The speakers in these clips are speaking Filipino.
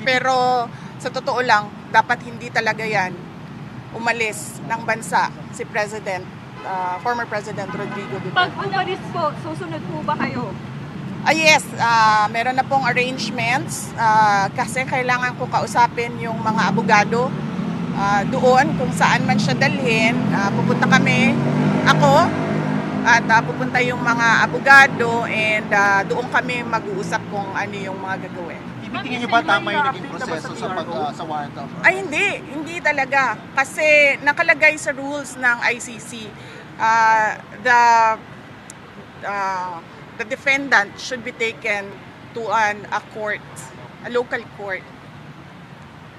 Pero sa totoo lang, dapat hindi talaga yan umalis ng bansa si former President Rodrigo Pag Duterte. umalis po, susunod po ba kayo? Yes, meron na pong arrangements kasi kailangan ko kausapin yung mga abogado doon kung saan man siya dalhin. Pupunta kami, ako, at pupunta yung mga abogado and doon kami mag-uusap kung ano yung mga gagawin. Tingin niyo ba tama yung naging proseso sa warrant of arrest? Ay hindi talaga. Kasi nakalagay sa rules ng ICC, the defendant should be taken to a court, a local court.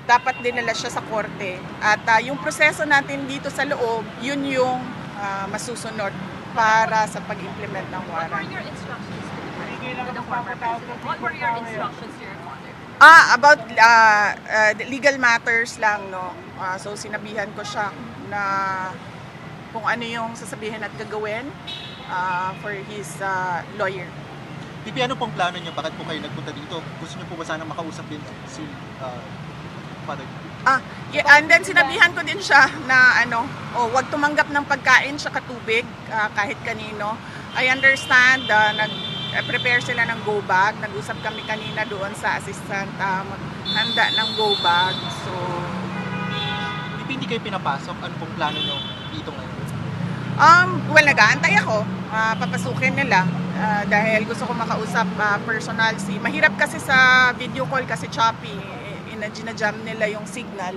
Dapat dinala siya sa korte. At yung proseso natin dito sa loob, yun yung masusunod para sa pag-implement ng What were warrant. your instructions to the former president? What were your instructions to your father? About legal matters lang, no. So sinabihan ko siya na kung ano yung sasabihin at gagawin for his lawyer. Pipi, ano pong plano niyo? Bakit po kayo nagpunta dito? Gusto niyo po ba sana makausap din si Father? Yeah, and then sinabihan ko din siya na wag tumanggap ng pagkain sa katubig kahit kanino. I understand nag-prepare sila ng go bag. Nag-usap kami kanina doon sa assistant maghanda ng go bag. So Pipi, hindi kayo pinapasok? Ano pong plano niyo dito ngayon? well, nag-aantay ako. Papasukin nila dahil gusto ko makausap personal mahirap kasi sa video call kasi choppy. Ginajam nila yung signal.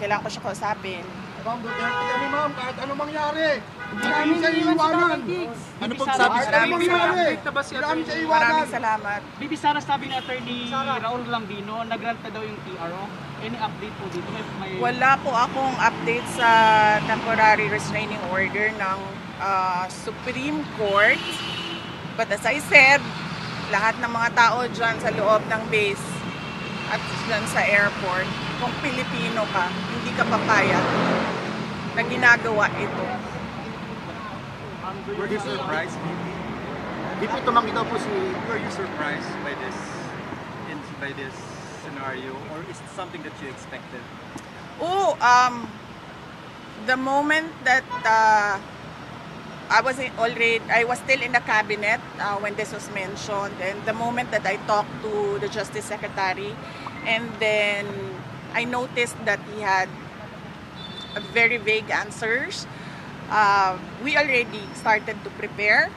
Kailangan ko siya kausapin. Ma'am Duterte kami ma'am, kahit ano mangyari. Hindi namin siya iiwanan. Ano pong sabi Kahit sa ano mangyari. Hindi namin siya iiwanan. Maraming salamat. Bibi Sara, sabi ni Attorney Raul Lambino, nagrant na daw yung TRO. Any update po dito? May... Wala po akong update sa temporary restraining order ng Supreme Court. But as I said, lahat ng mga tao dyan sa loob ng base at dyan sa airport, kung Pilipino ka, hindi ka papayag na ginagawa ito. Were you surprised, BP? Pipi, tumanggi daw po si... Were you surprised by this scenario, or is it something that you expected? The moment that I was still in the cabinet when this was mentioned, and the moment that I talked to the Justice Secretary, and then I noticed that he had very vague answers. We already started to prepare,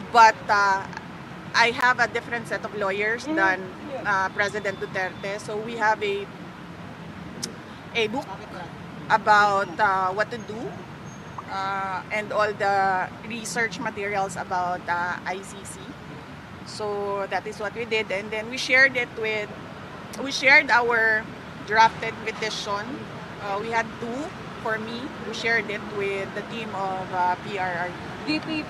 but I have a different set of lawyers than President Duterte, so we have a book about what to do. And all the research materials about ICC. So that is what we did, and then we shared our drafted petition. We had two for me. We shared it with the team of PRR. VP,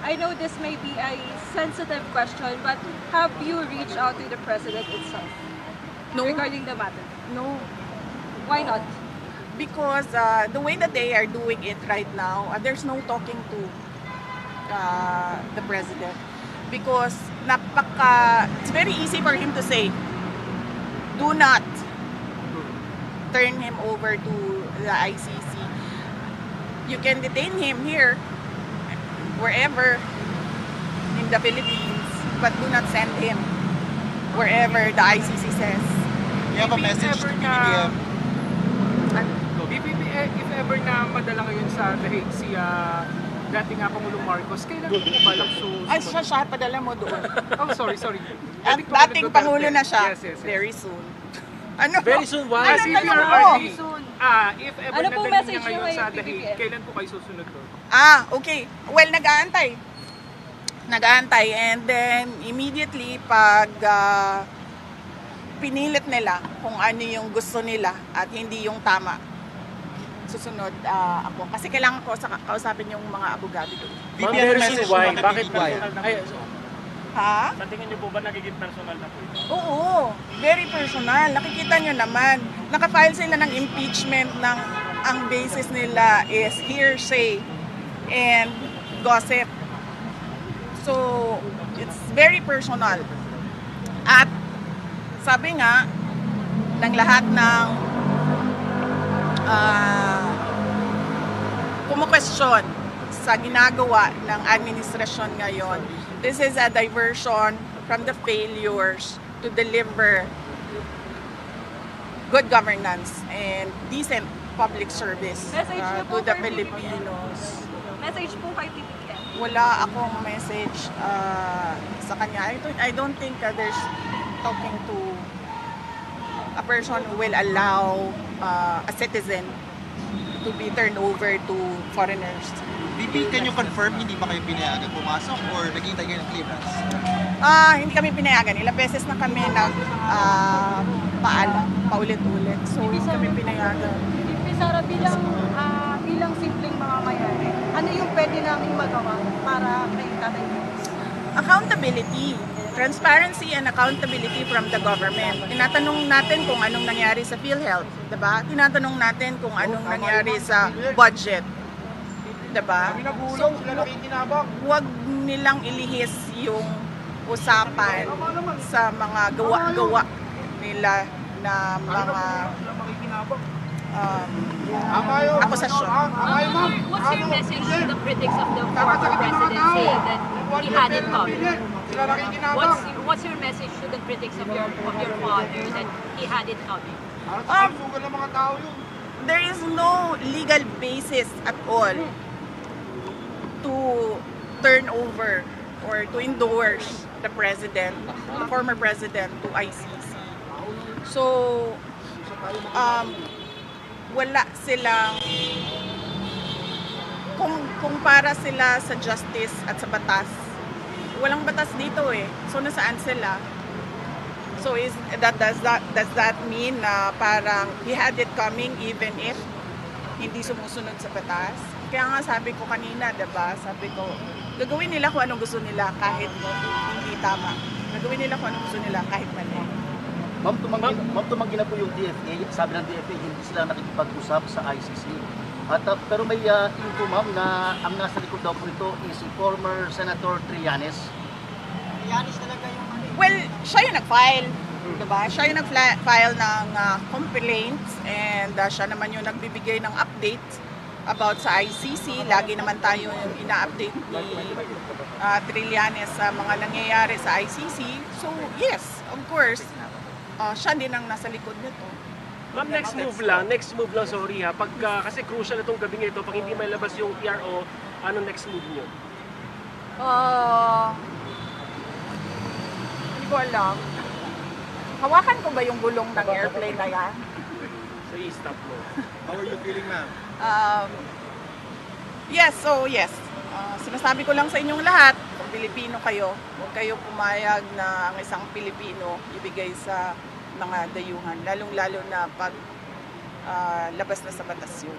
I know this may be a sensitive question, but have you reached out to the president itself No. regarding the matter? No, Why not? because the way that they are doing it right now, there's no talking to the president. Because it's very easy for him to say, do not turn him over to the ICC. You can detain him here, wherever in the Philippines, but do not send him wherever the ICC says. You have a message to BBM. If ever na madala ngayon sa The Hague si dating Pangulong Marcos, kailan po balak Ay, siya, padala mo doon. Oh, sorry. At Dating dating Duterte. Pangulo na siya. Yes. Very soon. Ano? Very soon, why? Ano If tanong you're mo? early, Soon. if ever Ano pong nadali message niya ngayon niyo sa kay The Hague, PBBM? kailan po kayo susunod doon? Okay. Well, nag-aantay. And then, immediately, pag pinilit nila kung ano yung gusto nila at hindi yung tama, susunod ako. Kasi kailangan ko kausapin yung mga abogado doon. Pipi, ano message why? mo kay Bakit PBBM? why? Ay, Ha? sa tingin niyo po ba nagiging personal na po ito? Oo. Very personal. Nakikita nyo naman. Nakafile sila ng impeachment ng ang basis nila is hearsay and gossip. So, it's very personal. At sabi nga ng lahat ng kumukwestiyon sa ginagawa ng administrasyon ngayon, this is a diversion from the failures to deliver good governance and decent public service Message niyo po to the kay Filipinos. Message po kay PBBM. Wala akong message sa kanya. I don't think there's talking to a person who will allow a citizen to be turned over to foreigners. VP, can you confirm hindi ba kayo pinayagan pumasok or naghihintay kayo ng clearance? Hindi kami pinayagan. Ilang beses na kami paalam, paulit-ulit. So, hindi kami pinayagan. VP Sara, bilang simpleng mga mayari, ano yung pwede namin magawa para kay Tatay Diggs? Accountability. Transparency and accountability from the government. Tinatanong natin kung anong nangyari sa PhilHealth, 'di ba? Tinatanong natin kung anong nangyari sa budget, 'di ba? Kami nagulong, sila nakikinabang. Huwag nilang ilihis yung usapan sa mga gawa-gawa nila na mga akusasyon. What's your message to the critics of the former president saying that he had it coming? Sila nakikinabang. What's your message to the critics of your father that he had it coming? Para sa kalusugan ng mga tao yun. There is no legal basis at all to turn over or to endorse the president, the former president, to ICC. So, wala silang, kung para sila sa justice at sa batas, walang batas dito eh. So, nasaan sila? So, does that mean na parang he had it coming even if hindi sumusunod sa batas? Kaya nga sabi ko kanina, diba? Sabi ko, gagawin nila kung anong gusto nila kahit hindi tama. Gagawin nila kung anong gusto nila kahit mali. Ma'am, tumanggi na po yung DFA. Sabi ng DFA, hindi sila nakikipag-usap sa ICC. Pero may info, ma'am, na ang nasa likod daw po ito is si former Senator Trillanes. Trillanes talaga yung Well, siya yung nag-file. Diba? Siya yung nag-file ng complaints and siya naman yung nagbibigay ng updates about sa ICC. Lagi naman tayo yung ina-update ni Trillanes sa mga nangyayari sa ICC. So, yes, of course, siya din ang nasa likod nito. Ma'am, next move lang, sorry ha. Kasi crucial itong gabi ito, pag hindi may labas yung PRO, ano next move nyo? Hindi ko alam. Hawakan ko ba yung gulong ng airplane na yan? So, i-stop mo. How are you feeling, ma'am? Yes. Sinasabi ko lang sa inyong lahat, kung Pilipino kayo, huwag kayo pumayag na ang isang Pilipino ibigay sa mga dayuhan, lalong-lalo na pag labas na sa batas yun.